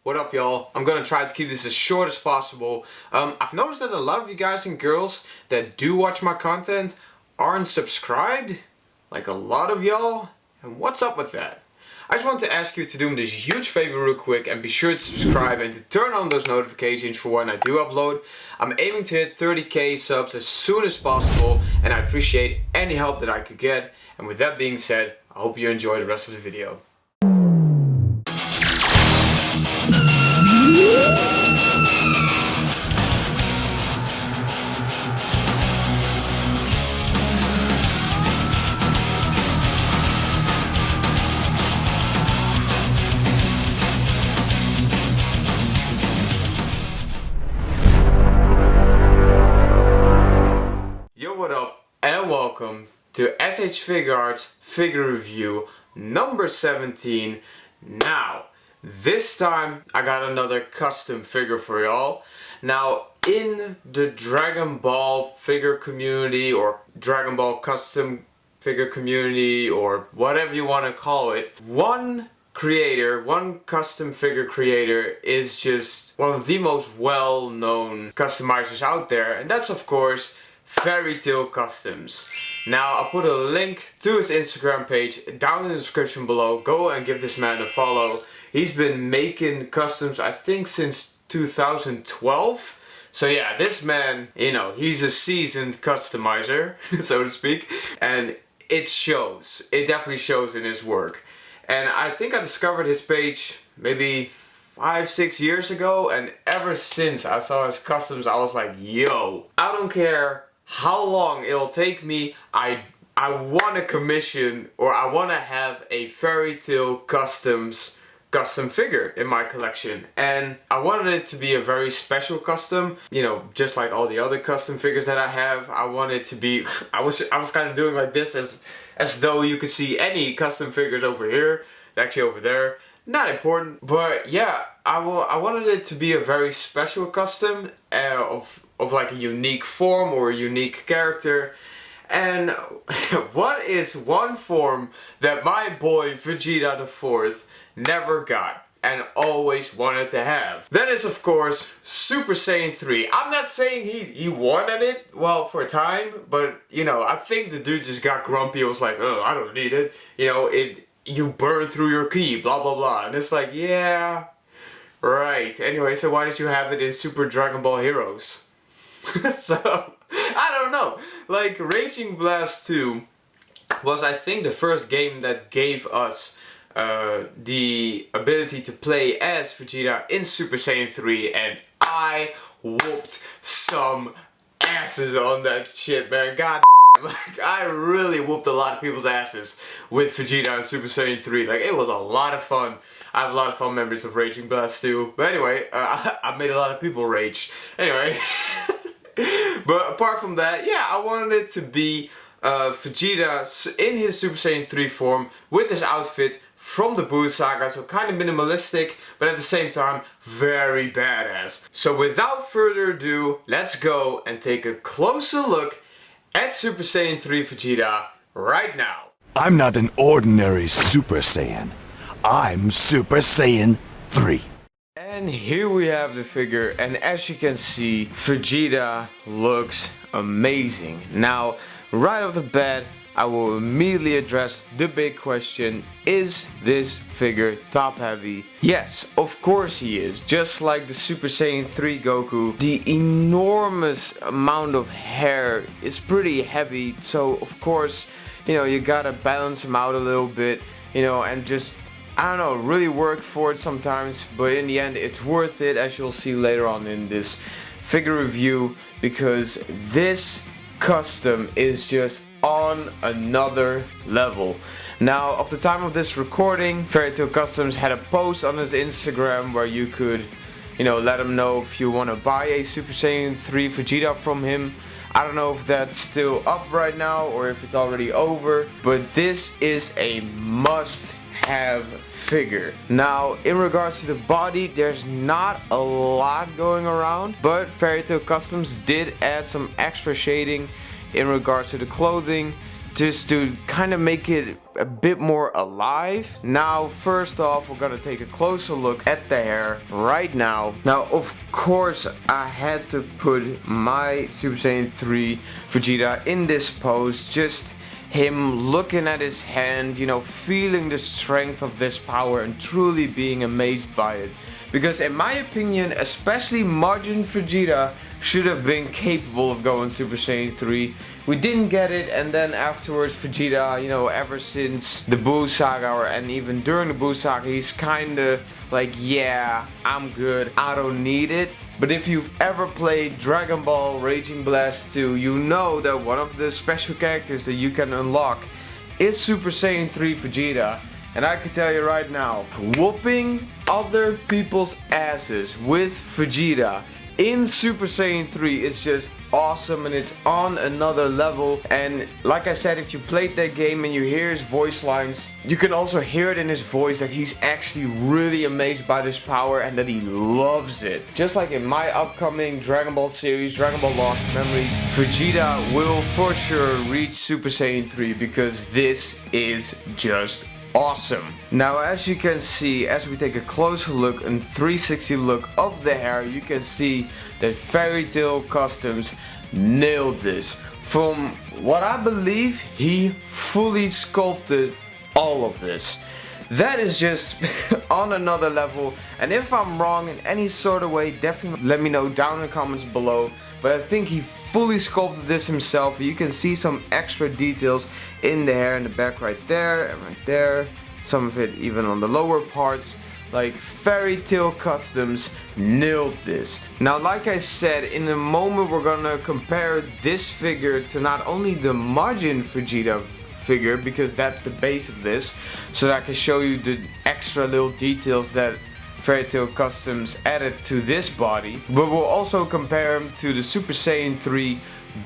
What up, y'all? I'm gonna try to keep this as short as possible. I've noticed that a lot of you guys and girls that do watch my content aren't subscribed. Like a lot of y'all. And what's up with that? I just want to ask you to do me this huge favor real quick and be sure to subscribe and to turn on those notifications for when I do upload. I'm aiming to hit 30k subs as soon as possible and I appreciate any help that I could get. And with that being said, I hope you enjoy the rest of the video. What up and welcome to SH Figuarts figure review number 17. Now, this time I got another custom figure for y'all. Now, in the Dragon Ball figure community or Dragon Ball custom figure community or whatever you want to call it, one custom figure creator is just one of the most well-known customizers out there, and that's of course Fairy Tail Customs. Now I'll put a link to his Instagram page down in the description below. Go and give this man a follow. He's been making customs I think since 2012. So yeah, this man, you know, he's a seasoned customizer, so to speak. And it shows. It definitely shows in his work. And I think I discovered his page maybe 5-6 years ago. And ever since I saw his customs, I was like, yo, I don't care how long it'll take me, I want to commission or I want to have a Fairy Tail custom figure in my collection, and I wanted it to be a very special custom, you know, just like all the other custom figures that I have. I want it to be I was kind of doing like this as though you could see any custom figures over here, actually over there. Not important, but yeah, I wanted it to be a very special custom of like a unique form or a unique character. And what is one form that my boy Vegeta the 4th never got and always wanted to have? That is of course Super Saiyan 3. I'm not saying he wanted it, well, for a time, but you know, I think the dude just got grumpy. It was like, oh, I don't need it. You know, you burn through your ki, blah blah blah. And it's like, yeah, right. Anyway, so why did you have it in Super Dragon Ball Heroes? So, I don't know. Like, Raging Blast 2 was, I think, the first game that gave us the ability to play as Vegeta in Super Saiyan 3, and I whooped some asses on that shit, man. God, like, I really whooped a lot of people's asses with Vegeta and Super Saiyan 3. Like, it was a lot of fun. I have a lot of fun memories of Raging Blast 2. But anyway, I made a lot of people rage. Anyway. But apart from that, yeah, I wanted it to be Vegeta in his Super Saiyan 3 form with his outfit from the Buu Saga. So kind of minimalistic, but at the same time, very badass. So without further ado, let's go and take a closer look at Super Saiyan 3 Vegeta right now. I'm not an ordinary Super Saiyan. I'm Super Saiyan 3. And here we have the figure, and as you can see, Vegeta looks amazing. Now, right off the bat, I will immediately address the big question: is this figure top heavy? Yes, of course he is. Just like the Super Saiyan 3 Goku, the enormous amount of hair is pretty heavy, so of course, you know, you gotta balance him out a little bit, you know, and just, I don't know, really work for it sometimes, but in the end it's worth it, as you'll see later on in this figure review, because this custom is just on another level. Now, at the time of this recording, Fairy Tail Customs had a post on his Instagram where you could, you know, let him know if you want to buy a Super Saiyan 3 Vegeta from him. I don't know if that's still up right now or if it's already over, but this is a must-have figure. Now, in regards to the body, there's not a lot going around, but Fairy Tail Customs did add some extra shading in regards to the clothing. just to kind of make it a bit more alive. Now, first off, we're gonna take a closer look at the hair right now. Now, of course, I had to put my Super Saiyan 3 Vegeta in this pose, just him looking at his hand, you know, feeling the strength of this power and truly being amazed by it. Because in my opinion, especially Majin Vegeta should have been capable of going Super Saiyan 3. We didn't get it, and then afterwards Vegeta, you know, ever since the Buu Saga, and even during the Buu Saga, he's kinda like, yeah, I'm good, I don't need it. But if you've ever played Dragon Ball Raging Blast 2, you know that one of the special characters that you can unlock is Super Saiyan 3 Vegeta. And I can tell you right now, whooping other people's asses with Vegeta in Super Saiyan 3 is just awesome, and it's on another level. And like I said, if you played that game and you hear his voice lines, you can also hear it in his voice that he's actually really amazed by this power and that he loves it. Just like in my upcoming Dragon Ball series, Dragon Ball Lost Memories, Vegeta will for sure reach Super Saiyan 3 because this is just awesome. Now, as you can see, as we take a closer look and 360 look of the hair, you can see that Fairy Tail Customs nailed this. From what I believe, he fully sculpted all of this. That is just on another level, and if I'm wrong in any sort of way, definitely let me know down in the comments below. But I think he fully sculpted this himself. You can see some extra details in the hair in the back right there and right there. Some of it even on the lower parts. Like, Fairy Tail Customs nailed this. Now, like I said, in a moment we're gonna compare this figure to not only the Majin Vegeta figure, because that's the base of this, so that I can show you the extra little details that Fairy Tail Customs added to this body, but we'll also compare him to the Super Saiyan 3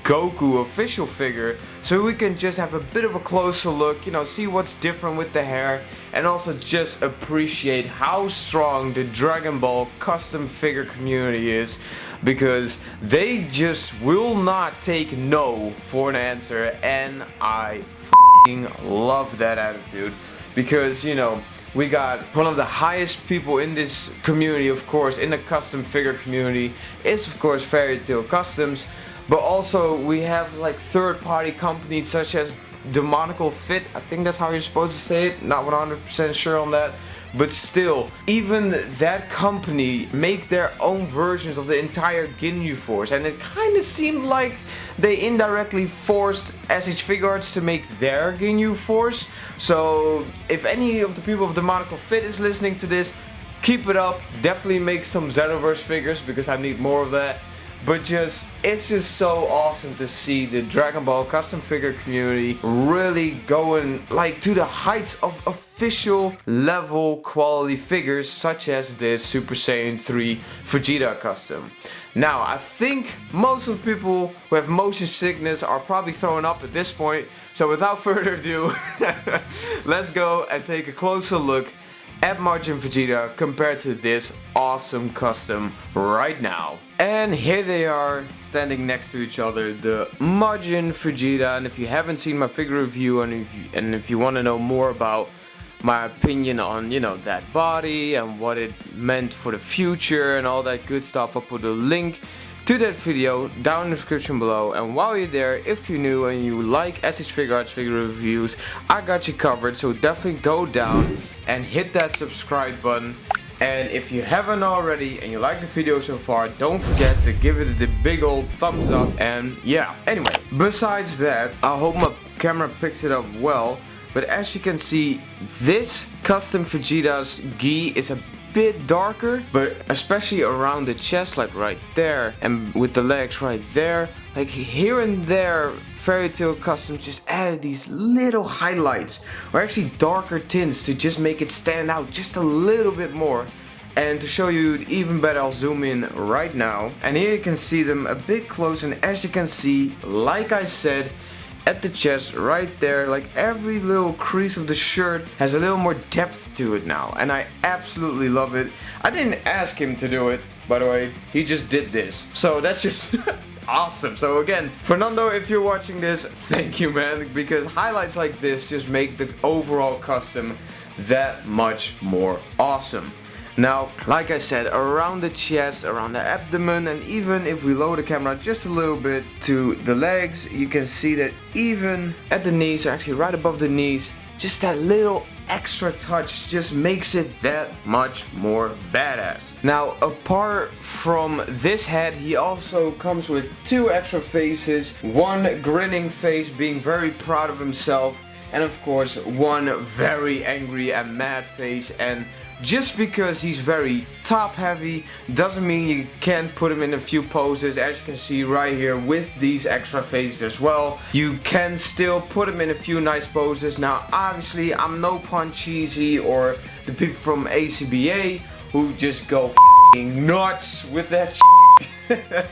Goku official figure, so we can just have a bit of a closer look, you know, see what's different with the hair, and also just appreciate how strong the Dragon Ball custom figure community is, because they just will not take no for an answer, and I f***ing love that attitude, because, you know, we got one of the highest people in this community, of course, in the custom figure community, is of course Fairy Tail Customs, but also we have like third-party companies such as Demonical Fit, I think that's how you're supposed to say it, not 100% sure on that, but still, even that company make their own versions of the entire Qniverse, and it kind of seemed like they indirectly forced SH Figuarts to make their Qniverse. So if any of the people of Demonical Fit is listening to this, keep it up, definitely make some Xenoverse figures because I need more of that. But it's just so awesome to see the Dragon Ball custom figure community really going like to the heights of official level quality figures such as this Super Saiyan 3 Vegeta custom. Now, I think most of the people who have motion sickness are probably throwing up at this point, so without further ado, let's go and take a closer look at Majin Vegeta compared to this awesome custom right now. And here they are standing next to each other, the Majin Vegeta. And if you haven't seen my figure review, and if you want to know more about my opinion on, you know, that body and what it meant for the future and all that good stuff, I'll put a link to that video down in the description below. And while you're there, if you're new and you like SH Figuarts figure reviews, I got you covered, so definitely go down and hit that subscribe button. And if you haven't already and you like the video so far, don't forget to give it the big old thumbs up. And yeah, anyway, besides that, I hope my camera picks it up well, but as you can see, this custom Vegeta's gi is a bit darker, but especially around the chest, like right there, and with the legs right there, like here and there, Fairy Tail Customs just added these little highlights, or actually darker tints, to just make it stand out just a little bit more. And to show you even better, I'll zoom in right now, and here you can see them a bit closer. And as you can see, like I said, at the chest right there, like every little crease of the shirt has a little more depth to it now, and I absolutely love it. I didn't ask him to do it, by the way, he just did this, so that's just awesome. So again, Fernando, if you're watching this, thank you, man, because highlights like this just make the overall custom that much more awesome. Now, like I said, around the chest, around the abdomen, and even if we lower the camera just a little bit to the legs, you can see that even at the knees, or actually right above the knees, just that little extra touch just makes it that much more badass. Now, apart from this head, he also comes with two extra faces, one grinning face being very proud of himself, and of course one very angry and mad face. And just because he's very top heavy doesn't mean you can't put him in a few poses. As you can see right here with these extra faces as well, you can still put him in a few nice poses. Now obviously I'm no pun cheesy or the people from ACBA who just go f***ing nuts with that shit.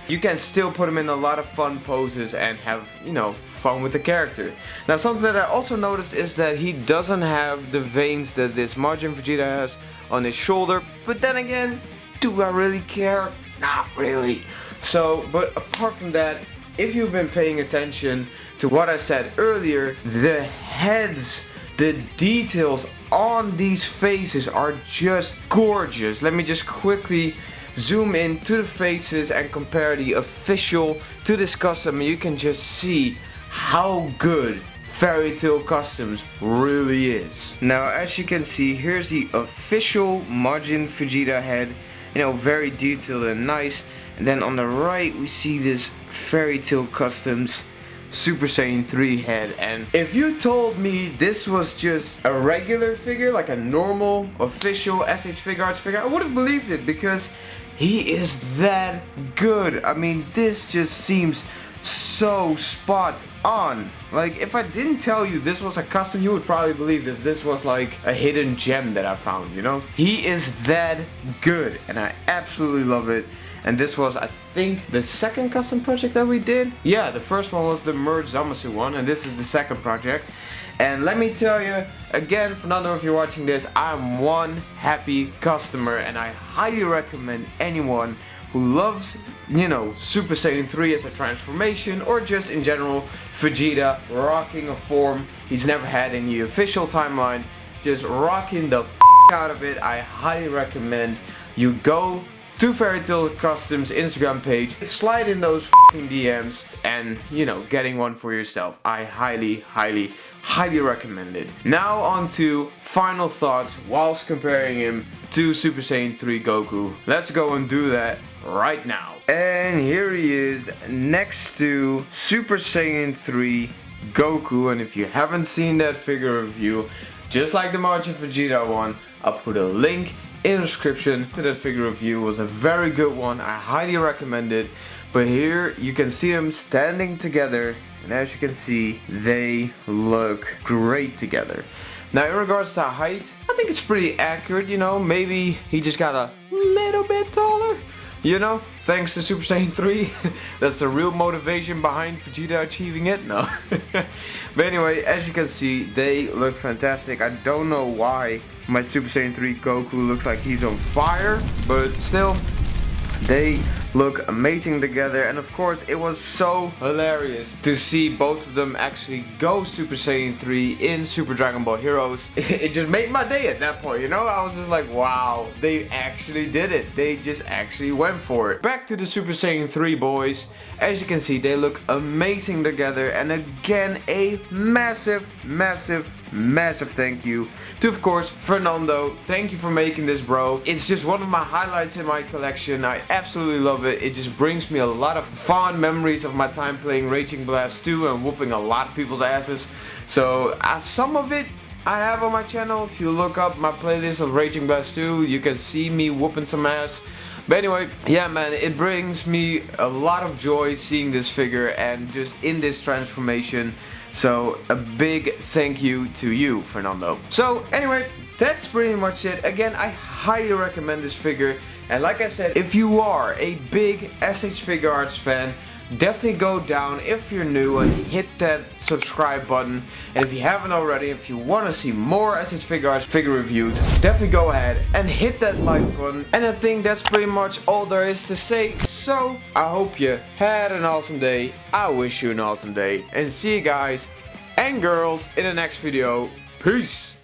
You can still put him in a lot of fun poses and have, you know, fun with the character. Now something that I also noticed is that he doesn't have the veins that this Majin Vegeta has on his shoulder, but then again, do I really care? Not really. So, but apart from that, if you've been paying attention to what I said earlier, the heads, the details on these faces are just gorgeous. Let me just quickly zoom in to the faces and compare the official to this custom. You can just see how good Fairy Tail Customs really is. Now, as you can see, here's the official Majin Vegeta head, you know, very detailed and nice. And then on the right we see this Fairy Tail Customs Super Saiyan 3 head. And if you told me this was just a regular figure, like a normal official SH Figuarts figure, I would have believed it, because he is that good. I mean, this just seems so spot on. Like, if I didn't tell you this was a custom, you would probably believe this was like a hidden gem that I found, you know? He is that good and I absolutely love it. And this was, I think, the second custom project that we did. Yeah, the first one was the Merge Zamasu one, and this is the second project. And let me tell you, again, Fernando, if you're watching this, I'm one happy customer, and I highly recommend anyone who loves, you know, Super Saiyan 3 as a transformation, or just in general Vegeta rocking a form he's never had in the official timeline, just rocking the out of it. I highly recommend you go to Fairy Tail Customs Instagram page, slide in those DMs, and, you know, getting one for yourself. I highly recommend it. Now on to final thoughts whilst comparing him to Super Saiyan 3 Goku. Let's go and do that right now. And here he is next to Super Saiyan 3 Goku. And if you haven't seen that figure review, just like the Majin Vegeta one, I'll put a link in the description to that figure review. It was a very good one. I highly recommend it. But here you can see them standing together, and as you can see, they look great together. Now, in regards to height, I think it's pretty accurate, you know. Maybe he just got a little bit taller, you know, thanks to Super Saiyan 3. That's the real motivation behind Vegeta achieving it. No. But anyway, as you can see, they look fantastic. I don't know why my Super Saiyan 3 Goku looks like he's on fire, but still, they look amazing together. And of course, it was so hilarious to see both of them actually go Super Saiyan 3 in Super Dragon Ball Heroes. It just made my day at that point, you know? I was just like, wow, they actually did it. They just actually went for it. Back to the Super Saiyan 3 boys. As you can see, they look amazing together. And again, a massive thank you to, of course, Fernando. Thank you for making this, bro. It's just one of my highlights in my collection. I absolutely love it. It just brings me a lot of fond memories of my time playing Raging Blast 2 and whooping a lot of people's asses. So some of it I have on my channel. If you look up my playlist of Raging Blast 2, you can see me whooping some ass. But anyway, yeah, man, it brings me a lot of joy seeing this figure and just in this transformation. So a big thank you to you, Fernando. So anyway, that's pretty much it. Again, I highly recommend this figure. And like I said, if you are a big SH Figuarts fan, definitely go down if you're new and hit that subscribe button. And if you haven't already, if you want to see more SH Figuarts figure reviews, definitely go ahead and hit that like button. And I think that's pretty much all there is to say. So I hope you had an awesome day. I wish you an awesome day. And see you guys and girls in the next video. Peace!